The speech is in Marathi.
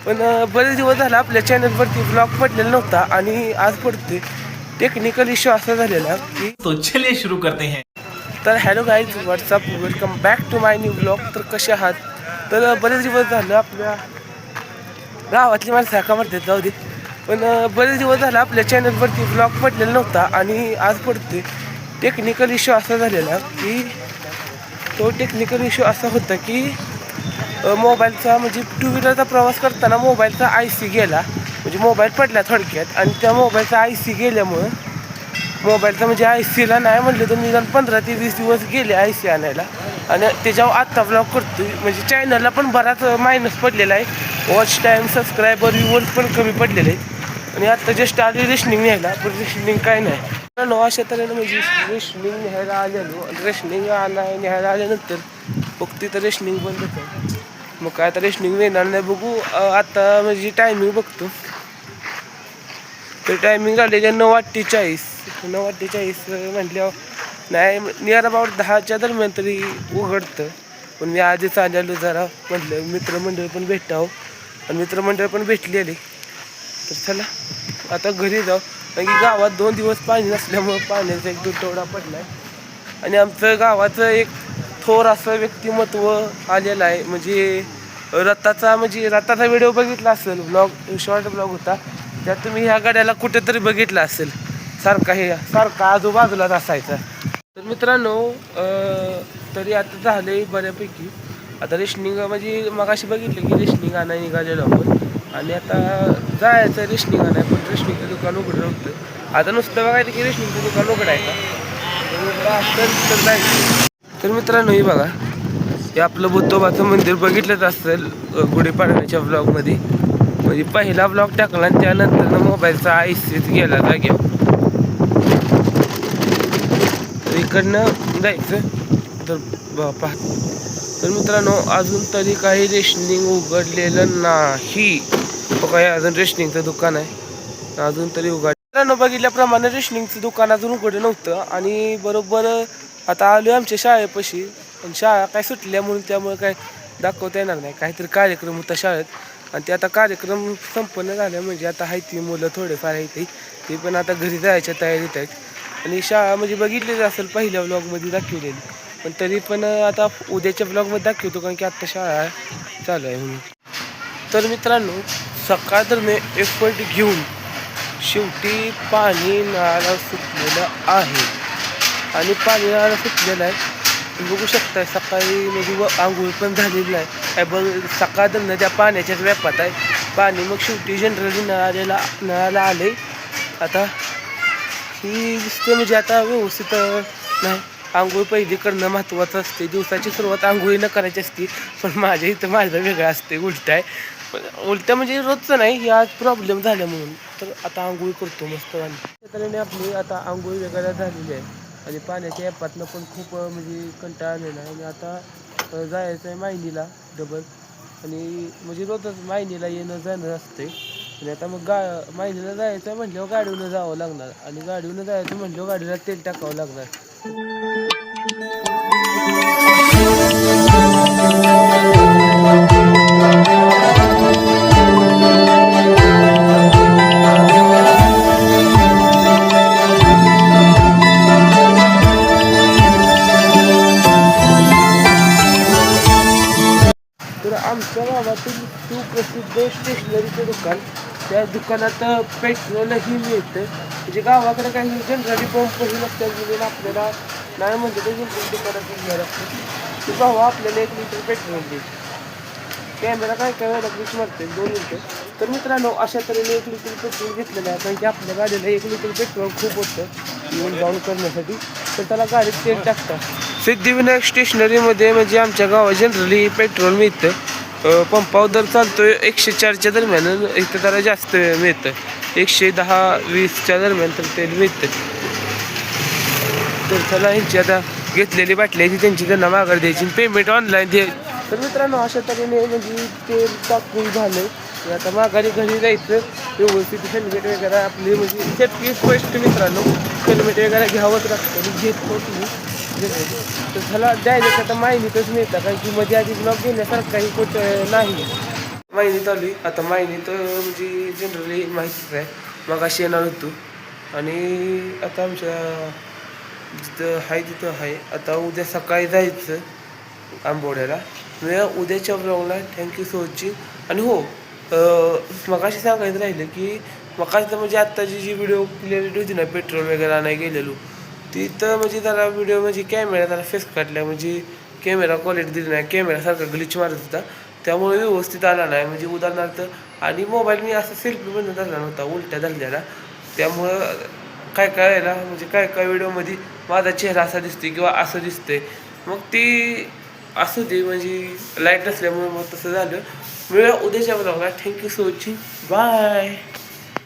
पण बरेच दिवस झाला आपल्या चॅनलवरती ब्लॉग पडलेला नव्हता आणि आज पडते. टेक्निकल इश्यू असा झालेला की तो चलिए शुरू करते हैं. तर hello guys, what's up, welcome back to my new blog. तर कसे आहात? तर बरेच दिवस झालं आपल्या गावातली माणसं का म्हणतात जाऊ दे, पण बरेच दिवस झाला आपल्या चॅनलवरती ब्लॉग पडलेला नव्हता आणि आज पडते. टेक्निकल इश्यू असा झालेला की तो टेक्निकल इश्यू असा होता की मोबाईलचा म्हणजे टू व्हीलरचा प्रवास करताना मोबाईलचा IC गेला, म्हणजे मोबाईल पडला थोडक्यात. आणि त्या मोबाईलचा IC गेल्यामुळं मोबाईलचा म्हणजे ICला नाही म्हटलं तर निदान 15 ते 20 दिवस गेले IC आणायला. आणि त्याच्यावर आत्ता ब्लॉग करतोय, म्हणजे चॅनलला पण बराच मायनस पडलेला आहे. वॉच टाईम, सबस्क्रायबर, व्ह्यूवर्स पण कमी पडलेले आहेत. आणि आत्ता जस्ट आली रेशनिंग न्यायला, पण रेशनिंग काय नाही. अशा तऱ्हेनं म्हणजे रेशनिंग न्यायला आलेलो, आणि रेशनिंग न्यायला आल्यानंतर फक्त तिथं रेशनिंग बंद होतं. मग काय आता रेशनिंग येणार नाही, बघू. आता म्हणजे टायमिंग बघतो, तर टायमिंग झालेली 9:48. 9:48 म्हटल्यावर नाही, नियर अबाउट 10च्या दरम्यान तरी उघडतं. पण मी आधीच आलेलो, जरा म्हटलं मित्रमंडळ पण भेटावं, आणि मित्रमंडळ पण भेटलेले. तर चला आता घरी जाऊ, कारण की गावात 2 दिवस पाणी नसल्यामुळं पाण्याचा एक तुटवडा पडला आहे. आणि आमचं गावाचं एक थोर असं व्यक्तिमत्व आलेलं आहे. म्हणजे रथाचा व्हिडिओ बघितला असेल, शॉर्ट ब्लॉग होता, त्यात तुम्ही ह्या गाड्याला कुठेतरी बघितलं असेल. सारखा आजूबाजूलाच असायचा. तर मित्रांनो, तरी आता झाले बऱ्यापैकी. आता रेशनिंग म्हणजे मगाशी बघितलं की रेशनिंग आणाय निघालेलो आपण, आणि आता जायचं रेशनिंग आणाय, पण रेशनिंगचं दुकान उघडं नव्हतं. आता नुसतं बघायचं की रेशनिंगचं दुकान उघडं आहे का, तर जायचं. तर मित्रांनो, हे बघा, हे आपलं बुद्धोबाचं मंदिर बघितलंच असेल गुढीपाडव्याच्या ब्लॉगमध्ये. म्हणजे पहिला ब्लॉग टाकला आणि त्यानंतर मोबाईलचा ICच गेला जाग्यावर. तर इकडनं जायचं तर पहा. तर मित्रांनो, अजून तरी काही रेशनिंग उघडलेलं नाही. काय अजून रेशनिंगचं दुकान आहे अजून तरी मित्रांनो, बघितल्याप्रमाणे रेशनिंगचं दुकान अजून उघडं नव्हतं. आणि बरोबर आता आलो आमच्या शाळेपाशी, पण शाळा काय सुटल्या म्हणून त्यामुळे काय दाखवता येणार नाही. काहीतरी कार्यक्रम होता शाळेत, आणि ते आता कार्यक्रम संपन्न झाल्या, म्हणजे आता आहे ती मुलं थोडेफार आहे ती पण आता घरी जायच्या तयारीत आहेत. आणि शाळा म्हणजे बघितलीच असेल पहिल्या ब्लॉगमध्ये दाखवलेली, पण तरी पण आता उद्याच्या ब्लॉगमध्ये दाखवतो, कारण की आत्ता शाळा चालू आहे म्हणून. तर मित्रांनो, सकाळ दरम्यान एफर्ट घेऊन शेवटी पाणी नळाला सुटलेलं आहे. आणि पाणी नळाला सुटलेलं आहे, बघू शकताय. सकाळी म्हणजे आंघोळ पण झालेली नाही आहे. बघ, सकाळ दरम्यान त्या पाण्याच्याच व्यापात आहे पाणी. मग शेवटी जनरली नळाला आले. आता ही दिसते म्हणजे आता व्यवस्थित नाही. आंघोळ पहिली करणं महत्त्वाचं असते. दिवसाची सुरुवात आंघोळीनं करायची असते, पण माझं वेगळं असते. उलटं आहे, पण उलटं म्हणजे रोजचं नाही, ही आज प्रॉब्लेम झाल्या म्हणून. तर आता आंघोळ करतो मस्त. आणि आपली आता आंघोळ वगैरे झालेली आहे, आणि पाण्याच्या ॲपातनं पण खूप म्हणजे कंटाळा आलेला आहे. आणि आता जायचं आहे मायनीला डबल. आणि म्हणजे रोजच मायनीला येणं जाणं असते. आणि आता मग मायनीला जायचं आहे म्हटल्यावर गाडीवरून जावं लागणार, आणि गाडीवरून जायचं म्हटल्यावर गाडीला तेल टाकावं लागणार. तर आमच्या गावातील सुप्रसिद्ध स्टेशनरीचं दुकान, त्या दुकानात पेट्रोलही मिळतं. म्हणजे गावाकडे काही जनरली पंपही नसतात, म्हणून आपल्याला नाही म्हणजे ते दुकानात घ्यायला लागतं. ते भावा आपल्याला 1 लिटर पेट्रोल देईल. कॅमेरा काय लगेच मारते 2 लिटर. तर मित्रांनो, अशा तऱ्हेने 1 लिटर पेट्रोल घेतलेलं आहे, कारण की आपल्या गाडीला 1 लिटर पेट्रोल खूप होतं येऊन जाऊन करण्यासाठी. तर त्याला गाडीत तेल टाकतात. सिद्धिविनायक स्टेशनरीमध्ये म्हणजे आमच्या गावात जनरली पेट्रोल मिळतं. पंपावर दर चालतोय 104च्या दरम्यान. इथं जरा जास्त मिळतं, 110-120च्या दरम्यान तर तेल मिळतं. तर चला, ह्यांची आता घेतलेली बाटल्याची त्यांची त्यांना माघार द्यायची, पेमेंट ऑनलाईन द्यायची. तर मित्रांनो, अशा तऱ्हेने म्हणजे तेल टाकून झालं. आता माघारी घरी जायचं, व्यवस्थित हेल्मेट वगैरे आपली म्हणजे सेफ्टी फर्स्ट मित्रांनो. हेल्मेट वगैरे घ्यावंच लागतं, घेतो तुम्ही. तर झाला द्यायचं आता माहितीच मिळतं, कारण की मध्ये आधी ब्लॉग घेण्यासारखं काही कुठं नाही. मायनीत आली आता. मायनीत म्हणजे जनरली माहितीच आहे, मग अशी येणार होतो आणि आता आमच्या जिथं आहे तिथं आहे. आता उद्या सकाळी जायचं आंबोड्याला. मी उद्याच्या ब्लॉगला थँक्यू सो वॉचिंग. आणि हो, मगाशी सांगायचं राहिलं की मगाशी म्हणजे आत्ताची जी व्हिडिओ क्लिअरिटी होती ना, पेट्रोल वगैरे आणायला गेलेलो तिथं म्हणजे त्याला व्हिडिओ म्हणजे कॅमेरा त्याला फेस काढल्या म्हणजे कॅमेरा क्वालिटी दिली नाही, कॅमेरासारखा ग्लिच मारत होता, त्यामुळे व्यवस्थित आला नाही. म्हणजे उदाहरणार्थ आणि मोबाईल मी असं सेल्फी बनवून धरला नव्हता, उलट्या धरलेला. त्यामुळं काय काय यायला म्हणजे काय काय व्हिडिओमध्ये माझा चेहरा असा दिसते किंवा असं दिसतंय, मग ती असू दे म्हणजे लाईट नसल्यामुळे मग तसं झालं. मिळूया उद्याच्या ब्लॉगला. Thank you so watching. बाय.